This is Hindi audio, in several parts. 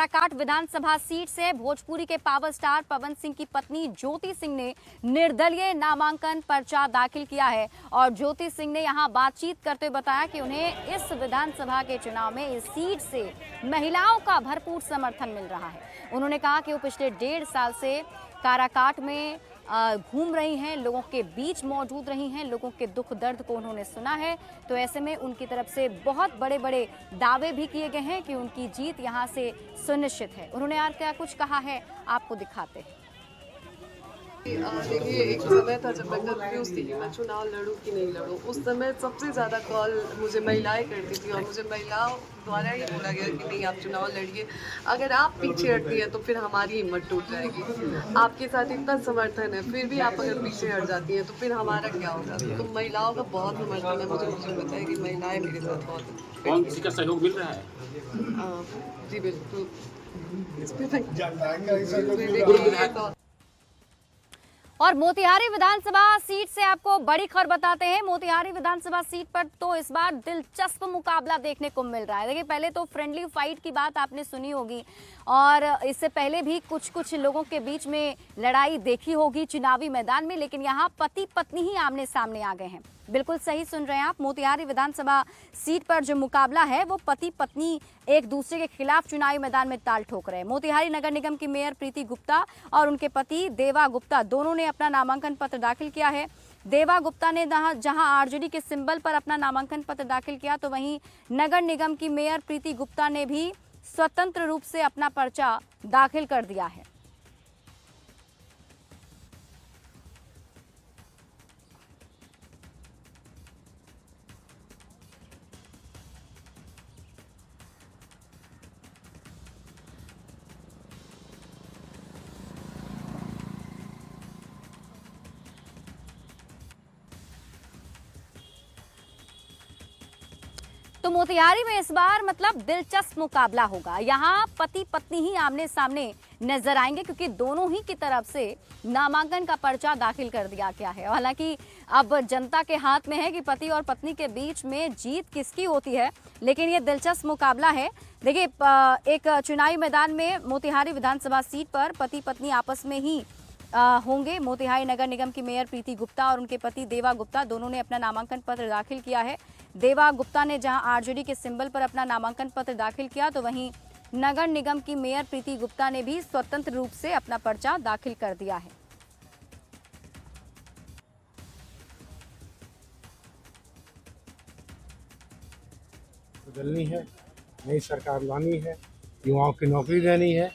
काराकाट विधानसभा सीट से भोजपुरी के पावर स्टार पवन सिंह की पत्नी ज्योति सिंह ने निर्दलीय नामांकन पर्चा दाखिल किया है और ज्योति सिंह ने यहां बातचीत करते हुए बताया कि उन्हें इस विधानसभा के चुनाव में इस सीट से महिलाओं का भरपूर समर्थन मिल रहा है। उन्होंने कहा कि वो पिछले 1.5 साल से काराकाट में घूम रही हैं, लोगों के बीच मौजूद रही हैं, लोगों के दुख दर्द को उन्होंने सुना है। तो ऐसे में उनकी तरफ से बहुत बड़े बड़े दावे भी किए गए हैं कि उनकी जीत यहां से सुनिश्चित है। उन्होंने और क्या कुछ कहा है आपको दिखाते हैं। देखिए, एक समय था जब मैं कंफ्यूज थी कि मैं चुनाव लड़ूं कि नहीं लड़ूं। उस समय सबसे ज़्यादा कॉल मुझे महिलाएं करती थी और मुझे महिलाओं द्वारा ही बोला गया कि नहीं, आप चुनाव लड़िए, अगर आप पीछे हटती हैं तो फिर हमारी हिम्मत टूट जाएगी। आपके साथ इतना समर्थन है, फिर भी आप अगर पीछे हट जाती हैं तो फिर हमारा क्या होगा। तो महिलाओं का बहुत समर्थन है, मुझे पता है कि महिलाएं मेरे साथ बहुत। कौन किसी का सहयोग मिल रहा है? जी बिल्कुल। और मोतिहारी विधानसभा सीट से आपको बड़ी खबर बताते हैं। मोतिहारी विधानसभा सीट पर तो इस बार दिलचस्प मुकाबला देखने को मिल रहा है। देखिए, पहले तो फ्रेंडली फाइट की बात आपने सुनी होगी और इससे पहले भी कुछ लोगों के बीच में लड़ाई देखी होगी चुनावी मैदान में, लेकिन यहाँ पति पत्नी ही आमने सामने आ गए हैं। बिल्कुल सही सुन रहे हैं आप। मोतिहारी विधानसभा सीट पर जो मुकाबला है वो पति पत्नी एक दूसरे के खिलाफ चुनावी मैदान में ताल ठोक रहे हैं। मोतिहारी नगर निगम की मेयर प्रीति गुप्ता और उनके पति देवा गुप्ता दोनों ने अपना नामांकन पत्र दाखिल किया है। देवा गुप्ता ने जहां आरजेडी के सिंबल पर अपना नामांकन पत्र दाखिल किया, तो वहीं नगर निगम की मेयर प्रीति गुप्ता ने भी स्वतंत्र रूप से अपना पर्चा दाखिल कर दिया है। तो मोतिहारी में इस बार मतलब दिलचस्प मुकाबला होगा। यहाँ पति पत्नी ही आमने सामने नजर आएंगे क्योंकि दोनों ही की तरफ से नामांकन का पर्चा दाखिल कर दिया गया है। हालांकि अब जनता के हाथ में है कि पति और पत्नी के बीच में जीत किसकी होती है, लेकिन ये दिलचस्प मुकाबला है। देखिए, एक चुनावी मैदान में मोतिहारी विधानसभा सीट पर पति पत्नी आपस में ही होंगे। मोतिहारी नगर निगम की मेयर प्रीति गुप्ता और उनके पति देवा गुप्ता दोनों ने अपना नामांकन पत्र दाखिल किया है। देवा गुप्ता ने जहां आरजेडी के सिंबल पर अपना नामांकन पत्र दाखिल किया, तो वहीं नगर निगम की मेयर प्रीति गुप्ता ने भी स्वतंत्र रूप से अपना पर्चा दाखिल कर दिया है। बदलनी है, नई सरकार लानी है, युवाओं की नौकरी देनी है,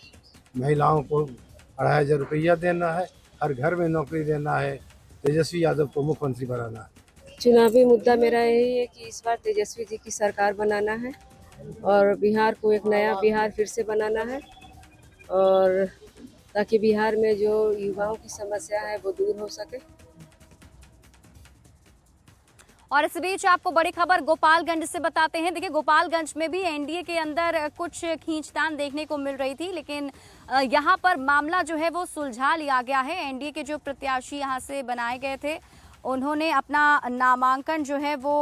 महिलाओं को 2,500 रुपया देना है, हर घर में नौकरी देना है, तेजस्वी यादव को मुख्यमंत्री बनाना है। चुनावी मुद्दा मेरा यही है कि इस बार तेजस्वी जी की सरकार बनाना है और बिहार को एक नया बिहार फिर से बनाना है, और ताकि बिहार में जो युवाओं की समस्या है वो दूर हो सके। और इस बीच आपको बड़ी खबर गोपालगंज से बताते हैं। देखिए, गोपालगंज में भी एनडीए के अंदर कुछ खींचतान देखने को मिल रही थी, लेकिन यहां पर मामला जो है वो सुलझा लिया गया है। एनडीए के जो प्रत्याशी यहां से बनाए गए थे, उन्होंने अपना नामांकन जो है वो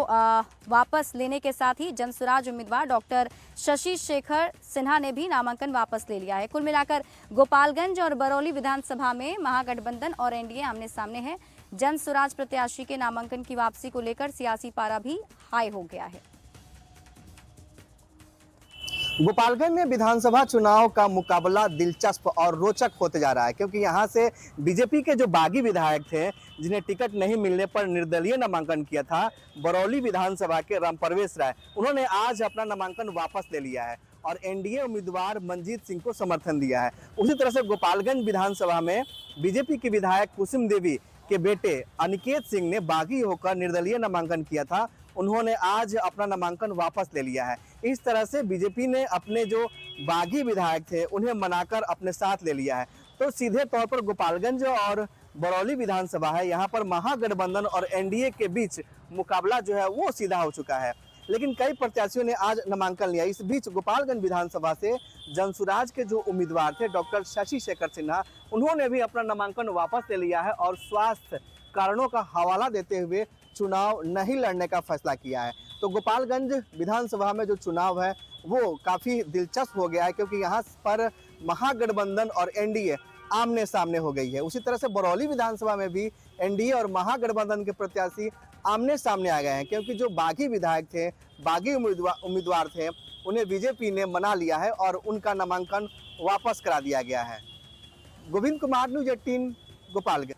वापस लेने के साथ ही जनसुराज उम्मीदवार डॉक्टर शशि शेखर सिन्हा ने भी नामांकन वापस ले लिया है। कुल मिलाकर गोपालगंज और बरौली विधानसभा में महागठबंधन और एनडीए आमने सामने है। जनसुराज प्रत्याशी के नामांकन की वापसी को लेकर सियासी पारा भी हाई हो गया है। गोपालगंज में विधानसभा चुनाव का मुकाबला दिलचस्प और रोचक होते जा रहा है, क्योंकि यहां से बीजेपी के जो बागी विधायक थे जिन्हें टिकट नहीं मिलने पर निर्दलीय नामांकन किया था, बरौली विधानसभा के रामप्रवेश राय, उन्होंने आज अपना नामांकन वापस ले लिया है और एनडीए उम्मीदवार मंजीत सिंह को समर्थन दिया है। उसी तरह से गोपालगंज विधानसभा में बीजेपी की विधायक कुसुम देवी के बेटे अनिकेत सिंह ने बागी होकर निर्दलीय नामांकन किया था, उन्होंने आज अपना नामांकन वापस ले लिया है। इस तरह से बीजेपी ने अपने जो बागी विधायक थे उन्हें मनाकर अपने साथ ले लिया है। तो सीधे तौर पर गोपालगंज और बरौली विधानसभा है, यहाँ पर महागठबंधन और एनडीए के बीच मुकाबला जो है वो सीधा हो चुका है, लेकिन कई प्रत्याशियों ने आज नामांकन लिया। इस बीच गोपालगंज विधानसभा से जनसुराज के जो उम्मीदवार थे डॉक्टर शशि शेखर सिन्हा, उन्होंने भी अपना नामांकन वापस ले लिया है और स्वास्थ्य कारणों का हवाला देते हुए चुनाव नहीं लड़ने का फैसला किया है। तो गोपालगंज विधानसभा में जो चुनाव है वो काफ़ी दिलचस्प हो गया है, क्योंकि यहाँ पर महागठबंधन और एनडीए आमने सामने हो गई है। उसी तरह से बरौली विधानसभा में भी एनडीए और महागठबंधन के प्रत्याशी आमने सामने आ गए हैं, क्योंकि जो बागी विधायक थे, बागी उम्मीदवार थे, उन्हें बीजेपी ने मना लिया है और उनका नामांकन वापस करा दिया गया है। गोविंद कुमार, न्यूज़ 18, गोपालगंज।